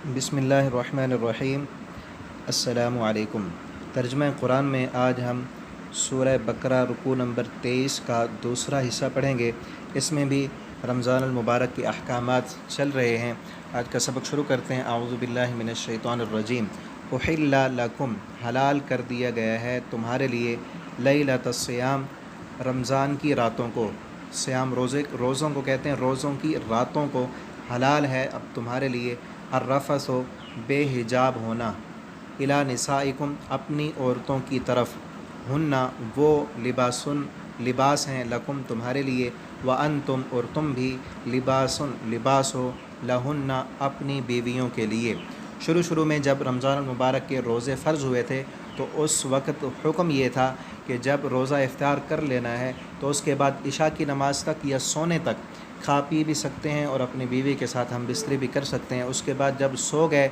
بسم اللہ الرحمن الرحیم۔ السلام علیکم۔ ترجمہ قرآن میں آج ہم سورہ بقرہ رکوع نمبر 23 کا دوسرا حصہ پڑھیں گے۔ اس میں بھی رمضان المبارک کے احکامات چل رہے ہیں۔ آج کا سبق شروع کرتے ہیں۔ اعوذ باللہ من الشیطان الرجیم۔ احل لکم، حلال کر دیا گیا ہے تمہارے لیے، لیلۃ الصیام، رمضان کی راتوں کو۔ صیام روزوں کو کہتے ہیں، روزوں کی راتوں کو حلال ہے اب تمہارے لیے۔ الرفث، بے حجاب ہونا، الی نسائکم، اپنی عورتوں کی طرف، ہن، وہ، لباس ہیں، لکم، تمہارے لیے، وانتم، اور تم بھی، لباس ہو، لہن، اپنی بیویوں کے لیے۔ شروع میں جب رمضان المبارک کے روزے فرض ہوئے تھے تو اس وقت حکم یہ تھا کہ جب روزہ افطار کر لینا ہے تو اس کے بعد عشاء کی نماز تک یا سونے تک کھا پی بھی سکتے ہیں اور اپنی بیوی کے ساتھ ہم بستری بھی کر سکتے ہیں۔ اس کے بعد جب سو گئے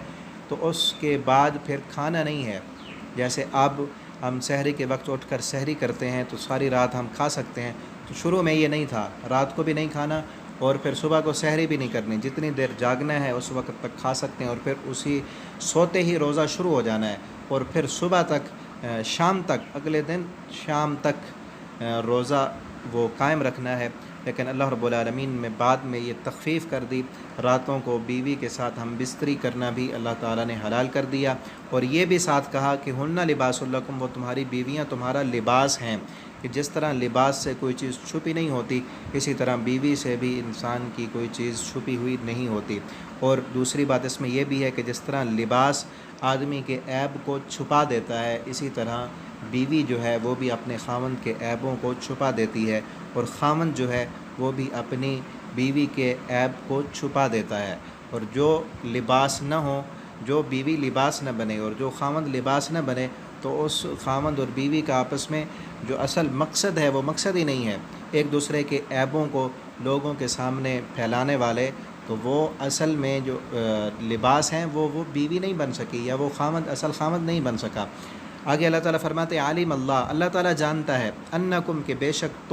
تو اس کے بعد پھر کھانا نہیں ہے۔ جیسے اب ہم سحری کے وقت اٹھ کر سحری کرتے ہیں تو ساری رات ہم کھا سکتے ہیں، تو شروع میں یہ نہیں تھا، رات کو بھی نہیں کھانا اور پھر صبح کو سحری بھی نہیں کرنی، جتنی دیر جاگنا ہے اس وقت تک کھا سکتے ہیں اور پھر اسی سوتے ہی روزہ شروع ہو جانا ہے اور پھر صبح تک، شام تک، اگلے دن شام تک روزہ وہ قائم رکھنا ہے۔ لیکن اللہ رب العالمین میں بعد میں یہ تخفیف کر دی، راتوں کو بیوی کے ساتھ ہم بستری کرنا بھی اللہ تعالیٰ نے حلال کر دیا، اور یہ بھی ساتھ کہا کہ ہن لباس لکم، وہ تمہاری بیویاں تمہارا لباس ہیں، کہ جس طرح لباس سے کوئی چیز چھپی نہیں ہوتی اسی طرح بیوی سے بھی انسان کی کوئی چیز چھپی ہوئی نہیں ہوتی۔ اور دوسری بات اس میں یہ بھی ہے کہ جس طرح لباس آدمی کے عیب کو چھپا دیتا ہے، اسی طرح بیوی جو ہے وہ بھی اپنے خاوند کے عیبوں کو چھپا دیتی ہے، اور خاوند جو ہے وہ بھی اپنی بیوی کے عیب کو چھپا دیتا ہے۔ اور جو لباس نہ ہو، جو بیوی لباس نہ بنے اور جو خاوند لباس نہ بنے، تو اس خاوند اور بیوی کا آپس میں جو اصل مقصد ہے وہ مقصد ہی نہیں ہے۔ ایک دوسرے کے عیبوں کو لوگوں کے سامنے پھیلانے والے، تو وہ اصل میں جو لباس ہیں وہ بیوی نہیں بن سکی، یا وہ خاوند اصل خاوند نہیں بن سکا۔ آگے اللہ تعالیٰ فرماتے ہیں عالم اللہ تعالیٰ جانتا ہے، انکم، کہ بے شک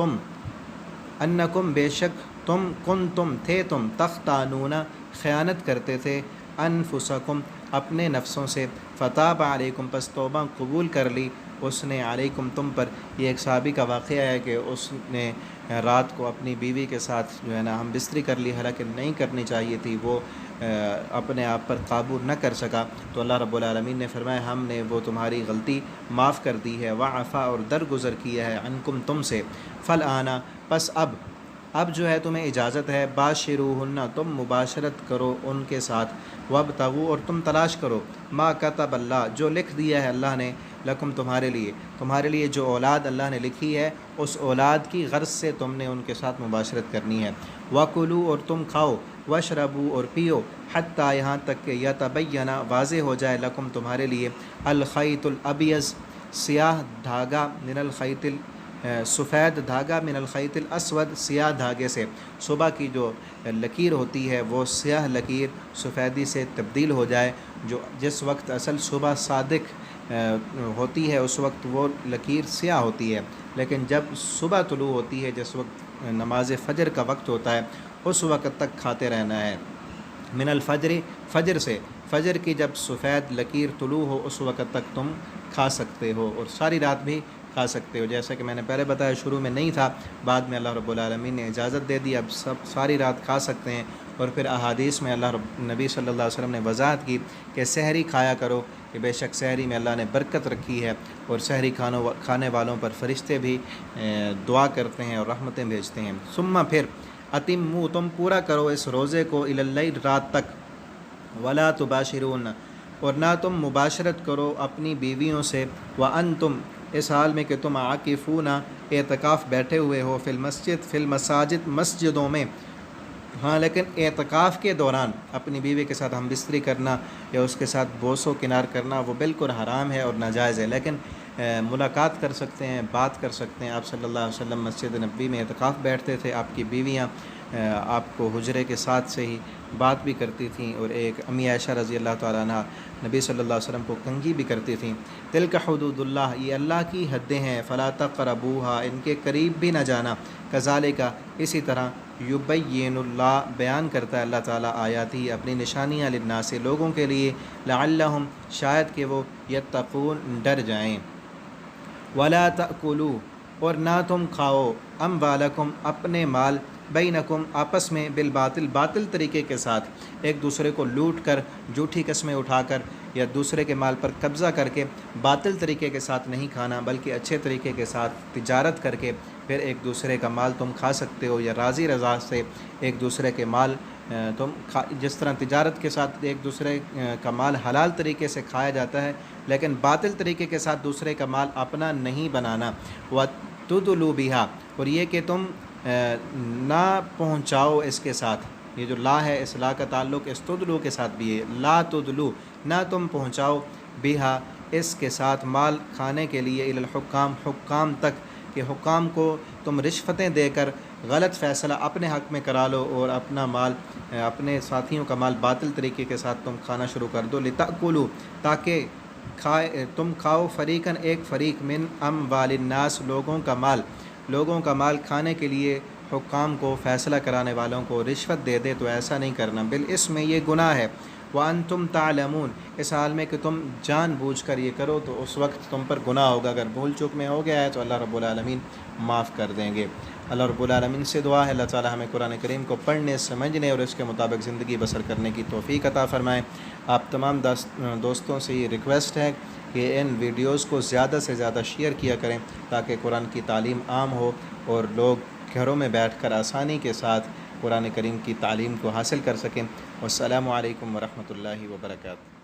تم کنتم، تھے تم، تختانون، خیانت کرتے تھے، انفسکم، اپنے نفسوں سے، فتاب علیکم، پس توبہ قبول کر لی اس نے، علیکم، تم پر۔ یہ ایک صحابی کا واقعہ ہے کہ اس نے رات کو اپنی بیوی کے ساتھ جو ہے نا ہم بستری کر لی، حالانکہ نہیں کرنی چاہیے تھی، وہ اپنے آپ پر قابو نہ کر سکا، تو اللہ رب العالمین نے فرمایا ہم نے وہ تمہاری غلطی معاف کر دی ہے، وعفا، اور درگزر کیا ہے، عنکم، تم سے، فالآن، پس اب جو ہے تمہیں اجازت ہے، باشروہن، تم مباشرت کرو ان کے ساتھ، وابتغوا، اور تم تلاش کرو، ما کتب اللہ، جو لکھ دیا ہے اللہ نے، لکم، تمہارے لیے جو اولاد اللہ نے لکھی ہے اس اولاد کی غرض سے تم نے ان کے ساتھ مباشرت کرنی ہے۔ وَكُلُوا، اور تم کھاؤ، وَاشْرَبُوا، اور پیو، حتیٰ، یہاں تک کہ یتبین، واضح ہو جائے، لکم، تمہارے لیے، الخیط الابیض، سیاہ دھاگا، من الخیط سفید دھاگا، من الخیط الاسود، سیاہ دھاگے سے، صبح کی جو لکیر ہوتی ہے وہ سیاہ لکیر سفیدی سے تبدیل ہو جائے، جس وقت اصل صبح صادق ہوتی ہے اس وقت وہ لکیر سیاہ ہوتی ہے، لیکن جب صبح طلوع ہوتی ہے، جس وقت نماز فجر کا وقت ہوتا ہے، اس وقت تک کھاتے رہنا ہے۔ من الفجر، فجر سے، فجر کی جب سفید لکیر طلوع ہو اس وقت تک تم کھا سکتے ہو، اور ساری رات بھی کھا سکتے ہو، جیسا کہ میں نے پہلے بتایا شروع میں نہیں تھا، بعد میں اللہ رب العالمین نے اجازت دے دی، اب ساری رات کھا سکتے ہیں۔ اور پھر احادیث میں نبی صلی اللہ علیہ وسلم نے وضاحت کی کہ سحری کھایا کرو، کہ بے شک سحری میں اللہ نے برکت رکھی ہے، اور سحری کھانے والوں پر فرشتے بھی دعا کرتے ہیں اور رحمتیں بھیجتے ہیں۔ ثم، پھر، اتموا، تم پورا کرو اس روزے کو، الی اللیل، رات تک، ولا تباشرون، اور نہ تم مباشرت کرو اپنی بیویوں سے، وانتم، اس حال میں کہ تم عاکفون، اعتکاف بیٹھے ہوئے ہو، فی المساجد، مسجدوں میں۔ ہاں، لیکن اعتکاف کے دوران اپنی بیوی کے ساتھ ہم بستری کرنا یا اس کے ساتھ بوس و کنار کرنا وہ بالکل حرام ہے اور ناجائز ہے، لیکن ملاقات کر سکتے ہیں، بات کر سکتے ہیں۔ آپ صلی اللہ علیہ وسلم مسجد نبوی میں اعتکاف بیٹھتے تھے، آپ کی بیویاں آپ کو حجرے کے ساتھ سے ہی بات بھی کرتی تھیں، اور ایک امی عائشہ رضی اللہ تعالیٰ عنہ نبی صلی اللہ علیہ وسلم کو کنگھی بھی کرتی تھیں۔ تلک حدود اللہ، یہ اللہ کی حدیں ہیں، فلا تقربوها، ان کے قریب بھی نہ جانا، کذالک، اسی طرح، یبین اللہ بیان کرتا ہے اللہ تعالیٰ آیاتی اپنی نشانیاں للناس لوگوں کے لیے، لعلہم شاید کہ وہ یتقون ڈر جائیں۔ ولا تأکلوا اور نہ تم کھاؤ اموالکم اپنے مال بینکم آپس میں بالباطل باطل طریقے کے ساتھ، ایک دوسرے کو لوٹ کر جھوٹی قسمیں اٹھا کر یا دوسرے کے مال پر قبضہ کر کے باطل طریقے کے ساتھ نہیں کھانا، بلکہ اچھے طریقے کے ساتھ تجارت کر کے پھر ایک دوسرے کا مال تم کھا سکتے ہو، یا راضی رضا سے ایک دوسرے کے مال تم جس طرح تجارت کے ساتھ ایک دوسرے کا مال حلال طریقے سے کھایا جاتا ہے، لیکن باطل طریقے کے ساتھ دوسرے کا مال اپنا نہیں بنانا۔ وَتُدْلُوا بِهَا اور یہ کہ تم نہ پہنچاؤ اس کے ساتھ، یہ جو لا ہے اس لا کا تعلق اس تدلو کے ساتھ بھی ہے، لا تدلو نہ تم پہنچاؤ بہا اس کے ساتھ مال کھانے کے لیے الی الحکام حکام تک، کہ حکام کو تم رشوتیں دے کر غلط فیصلہ اپنے حق میں کرا لو اور اپنا مال اپنے ساتھیوں کا مال باطل طریقے کے ساتھ تم کھانا شروع کر دو، لتأکلوا تاکہ تم کھاؤ فریقاً ایک فریق من اموال الناس لوگوں کا مال کھانے کے لیے حکام کو فیصلہ کرانے والوں کو رشوت دے دے، تو ایسا نہیں کرنا، بالاسم یہ گناہ ہے، وانتم تعلمون اس حال میں کہ تم جان بوجھ کر یہ کرو تو اس وقت تم پر گناہ ہوگا، اگر بھول چوک میں ہو گیا ہے تو اللہ رب العالمین معاف کر دیں گے۔ اللہ رب العالمین سے دعا ہے اللہ تعالی ہمیں قرآن کریم کو پڑھنے سمجھنے اور اس کے مطابق زندگی بسر کرنے کی توفیق عطا فرمائے۔ آپ تمام دوستوں سے یہ ریکویسٹ ہے کہ ان ویڈیوز کو زیادہ سے زیادہ شیئر کیا کریں تاکہ قرآن کی تعلیم عام ہو اور لوگ گھروں میں بیٹھ کر آسانی کے ساتھ قرآن کریم کی تعلیم کو حاصل کر سکیں۔ والسلام علیکم ورحمۃ اللہ وبرکاتہ۔